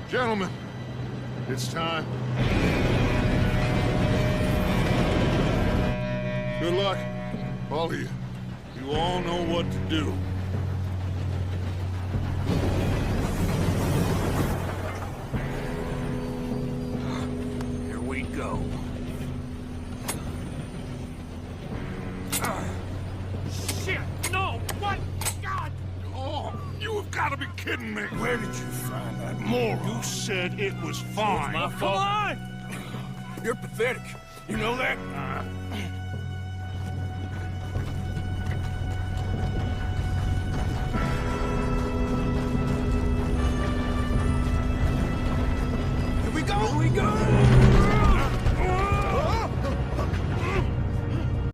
Gentlemen, it's time. Good luck, all of you. You all know what to do. Here we go. Shit! No! What? God! Oh, you have got to be kidding me. Where did you find that moron? You said it was fine. My fault. Come on! You're pathetic. You know that?